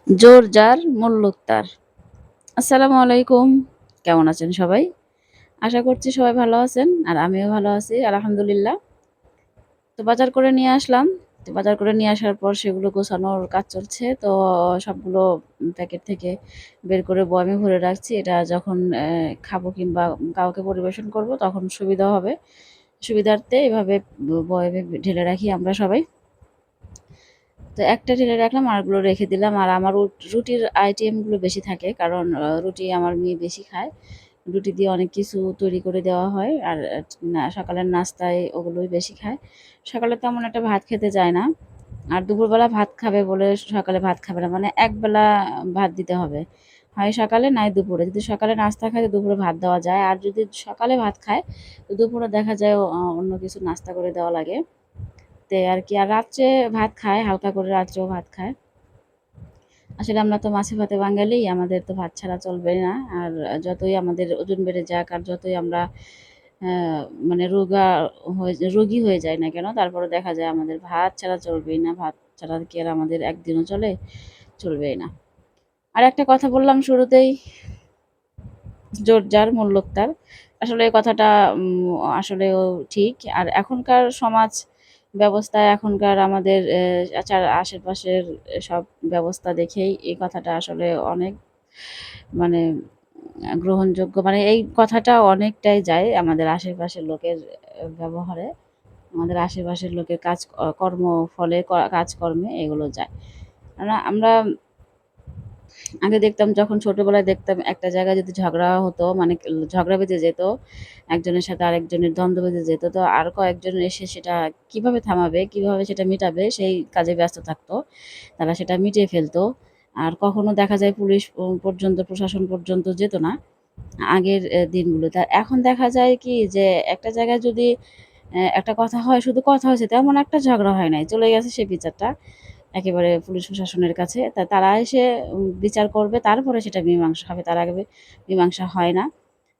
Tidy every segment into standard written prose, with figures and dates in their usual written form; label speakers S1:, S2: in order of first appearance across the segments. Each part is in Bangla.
S1: জোর যার মুল্লুক তার। আসসালামু আলাইকুম। কেমন আছেন সবাই? আশা করছি সবাই ভালো আছেন। আর আমিও ভালো আছি আলহামদুলিল্লাহ। তো বাজার করে নিয়ে আসলাম। তো বাজার করে নিয়ে আসার পর সেগুলো গোছানোর কাজ চলছে। তো সবগুলো প্যাকেট থেকে বের করে বয়ামে ভরে রাখছি। এটা যখন খাবো কিংবা কাউকে পরিবেশন করব তখন সুবিধা হবে। সুবিধার্থে এভাবে বয়ামে ঢেলে রাখি আমরা সবাই। তো একটা ঢেলে রাখলাম, আরগুলো রেখে দিলাম। আর আমার রুটির আইটেমগুলো বেশি থাকে, কারণ রুটি আমার মেয়ে বেশি খায়। রুটি দিয়ে অনেক কিছু তৈরি করে দেওয়া হয়। আর সকালের নাস্তায় ওগুলোই বেশি খায়। সকালে তেমন একটা ভাত খেতে চায় না। আর দুপুরবেলা ভাত খাবে বলে সকালে ভাত খাবে না। মানে একবেলা ভাত দিতে হবে। হয় সকালে নয় দুপুরে। যদি সকালে নাস্তা খায় তো দুপুরে ভাত দেওয়া যায়। আর যদি সকালে ভাত খায় তো দুপুরে দেখা যায় অন্য কিছু নাস্তা করে দেওয়া লাগে। আর কি। আর রাত্রে ভাত খায়, হালকা করে রাত্রেও ভাত খায়। আসলে আমরা তো মাছে ভাতে বাঙালি, আমাদের তো ভাত ছাড়া চলবে না। আর যতই আমাদের ওজন বেড়ে যাক আর যতই আমরা মানে রোগী হয়ে যাই না কেন, তারপরে দেখা যায় আমাদের ভাত ছাড়া চলবেই না। ভাত ছাড়া কি আর আমাদের একদিনও চলে? চলবেই না। আর একটা কথা বললাম শুরুতেই, জোর যার মুল্লুক তার। আসলে এই কথাটা আসলেও ঠিক। আর এখনকার সমাজ ব্যবস্থায় এখনকার আমাদের আশেপাশের সব ব্যবস্থা দেখেই এই কথাটা আসলে অনেক মানে গ্রহণযোগ্য। মানে এই কথাটা অনেকটাই যায় আমাদের আশেপাশের লোকের ব্যবহারে, আমাদের আশেপাশের লোকের কর্ম ফলে কাজকর্মে এগুলো যায়। আমরা আগে দেখতাম, যখন ছোটবেলায় দেখতাম একটা জায়গায় যদি ঝগড়া হতো, মানে ঝগড়া বেঁধে যেত, একজনের সাথে আরেকজনের দ্বন্দ্ব বেঁধে যেত, তো আর কয়েকজন এসে সেটা কিভাবে থামাবে, কিভাবে সেটা মিটাবে সেই কাজে ব্যস্ত থাকতো। তারা সেটা মিটিয়ে ফেলতো। আর কখনো দেখা যায় পুলিশ পর্যন্ত, প্রশাসন পর্যন্ত যেত না আগের দিনগুলোতে। আর এখন দেখা যায় কি যে একটা জায়গায় যদি একটা কথা হয়, শুধু কথা হয়েছে, তেমন একটা ঝগড়া হয় নাই, চলে গেছে সেই বিচারটা একেবারে পুলিশ প্রশাসনের কাছে। তারা এসে বিচার করবে, তারপরে সেটা মীমাংসা হবে। তার আগে মীমাংসা হয় না।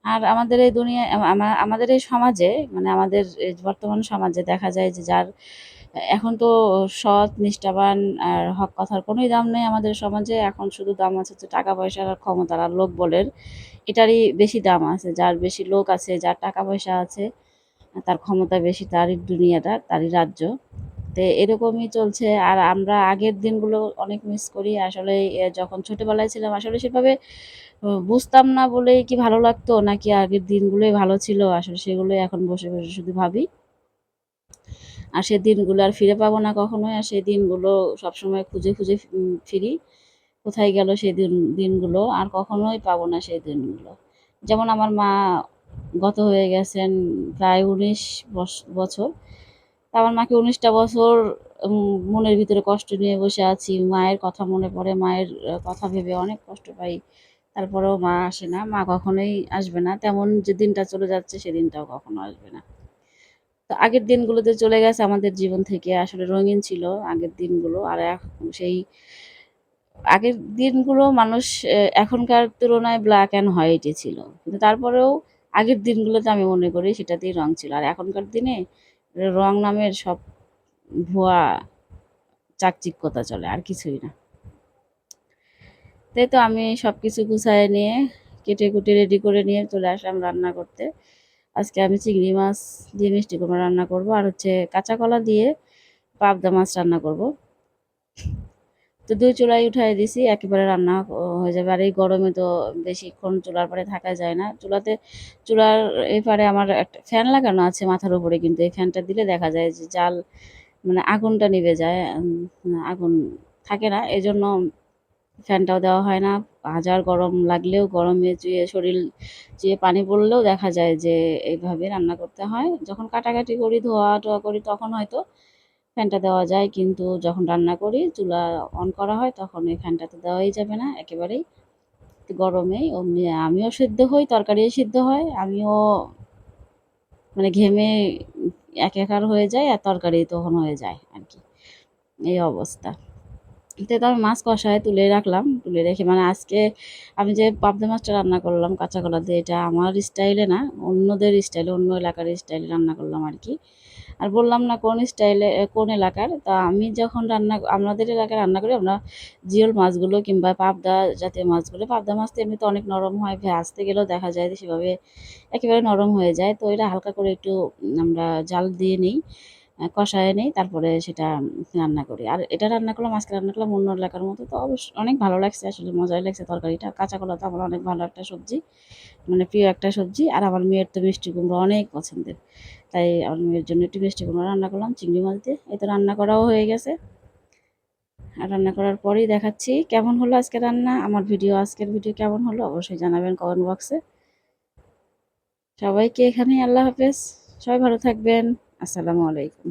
S1: আর আমাদের এই দুনিয়ায় আমাদের এই সমাজে, মানে আমাদের এই বর্তমান সমাজে দেখা যায় যে যার এখন তো সৎ, নিষ্ঠাবান আর হক কথার কোনোই দাম নেই আমাদের সমাজে। এখন শুধু দাম আছে হচ্ছে টাকা পয়সার আর ক্ষমতার আর লোকবলের। এটারই বেশি দাম আছে। যার বেশি লোক আছে, যার টাকা পয়সা আছে, তার ক্ষমতা বেশি, তারই দুনিয়াটা, তারই রাজ্য। তো এরকমই চলছে। আর আমরা আগের দিনগুলো অনেক মিস করি। আসলে যখন ছোটবেলায় ছিলাম আসলে সেভাবে বুঝতাম না বলেই কি ভালো লাগতো, নাকি আগের দিনগুলোই ভালো ছিল, আসলে সেগুলোই এখন বসে বসে শুধু ভাবি। আর সে দিনগুলো আর ফিরে পাবো না কখনোই। আর সেই দিনগুলো সবসময় খুঁজে খুঁজে ফিরি। কোথায় গেল সেই দিনগুলো? আর কখনোই পাবো না সেই দিনগুলো। যেমন আমার মা গত হয়ে গেছেন প্রায় ১৯ বছর। তা আমার মাকে ১৯টা বছর মনের ভিতরে কষ্ট নিয়ে বসে আছি। মায়ের কথা মনে পড়ে, মায়ের কথা ভেবে অনেক কষ্ট পাই। তারপরেও মা আসে না। মা কখনোই আসবে না। তেমন যে দিনটা চলে যাচ্ছে সেদিনটাও কখনো আসবে না। তো আগের দিনগুলোতে চলে গেছে আমাদের জীবন থেকে। আসলে রঙিন ছিল আগের দিনগুলো। আর সেই আগের দিনগুলো মানুষ এখনকার তুলনায় ব্ল্যাক অ্যান্ড হোয়াইটই ছিল। কিন্তু তারপরেও আগের দিনগুলোতে আমি মনে করি সেটাতেই রং ছিল। আর এখনকার দিনে রং নামের সব ভুয়া চাকচিক্যতা চলে, আর কিছুই না। তাই তো আমি সবকিছু গুছায় নিয়ে, কেটে কুটে রেডি করে নিয়ে চলে আসলাম রান্না করতে। আজকে আমি চিংড়ি মাছ দিয়ে মিষ্টি কুমড়া রান্না করব, আর হচ্ছে কাঁচা কলা দিয়ে পাবদা মাছ রান্না করব। তো ২ চুলায় উঠায় দিছি, একেবারে রান্না হয়ে যাবে। আর এই গরমে তো বেশিক্ষণ চুলার পাড়ে থাকা যায় না। চুলার এপারে আমার একটা ফ্যান লাগানো আছে মাথার উপরে, কিন্তু এই ফ্যানটা দিলে দেখা যায় যে মানে আগুনটা নিভে যায়। আগুন থাকে না। এজন্য ফ্যানটাও দেওয়া হয় না। হাজার গরম লাগলেও, গরমে শরীর চুইয়ে পানি পড়লেও দেখা যায় যে এইভাবে রান্না করতে হয়। যখন কাটাকাটি করি, ধোয়া-টোয়া করি তখন হয়তো ফ্যানটা দেওয়া যায়। কিন্তু যখন রান্না করি, চুলা অন করা হয়, তখন এই ফ্যানটা তো দেওয়াই যাবে না একেবারেই। গরমেই অমনি আমিও সিদ্ধ হই, তরকারিও সিদ্ধ হয়। আমিও মানে ঘেমে একাকার হয়ে যাই, আর তরকারি তখন হয়ে যায় আরকি। এই অবস্থা। তো আমি মাছ কষায় তুলে রাখলাম। তুলে রেখে, মানে আজকে আমি যে পাবদা মাছটা রান্না করলাম কাঁচা কলা দিয়ে, এটা আমার স্টাইলে না, অন্যদের স্টাইলে, অন্য এলাকার স্টাইলে রান্না করলাম আরকি। আর বললাম না কোন স্টাইলে কোন এলাকার, তা আমি যখন আমাদের এলাকায় রান্না করি আমরা জিওল মাছগুলো কিংবা পাবদা জাতীয় মাছগুলো, পাবদা মাছ তো এমনিতে অনেক নরম হয়, ভাজতে গেলেও দেখা যায় যে সেভাবে একেবারে নরম হয়ে যায়। তো এটা হালকা করে একটু আমরা জাল দিয়ে নিই, কষায় নেই, তারপরে সেটা রান্না করি। আর এটা রান্না করলাম, আজকে রান্না করলাম অন্য এলাকার মতো, তো অনেক ভালো লাগছে, আসলে মজাই লাগছে তরকারিটা। কাঁচা কলা তো আমার অনেক ভালো একটা সবজি, মানে প্রিয় একটা সবজি। আর আমার মেয়ের তো মিষ্টি কুমড়ো অনেক পছন্দের, তাই আমার মেয়ের জন্য একটু মিষ্টি কুমড়ো রান্না করলাম চিংড়ি মাছ দিয়ে। এই তো রান্না করাও হয়ে গেছে। আর রান্না করার পরেই দেখাচ্ছি কেমন হলো আজকে রান্না। আমার আজকের ভিডিও কেমন হলো অবশ্যই জানাবেন কমেন্ট বক্সে। সবাইকে এখানেই আল্লাহ হাফেজ, সবাই ভালো থাকবেন। আসসালামু আলাইকুম।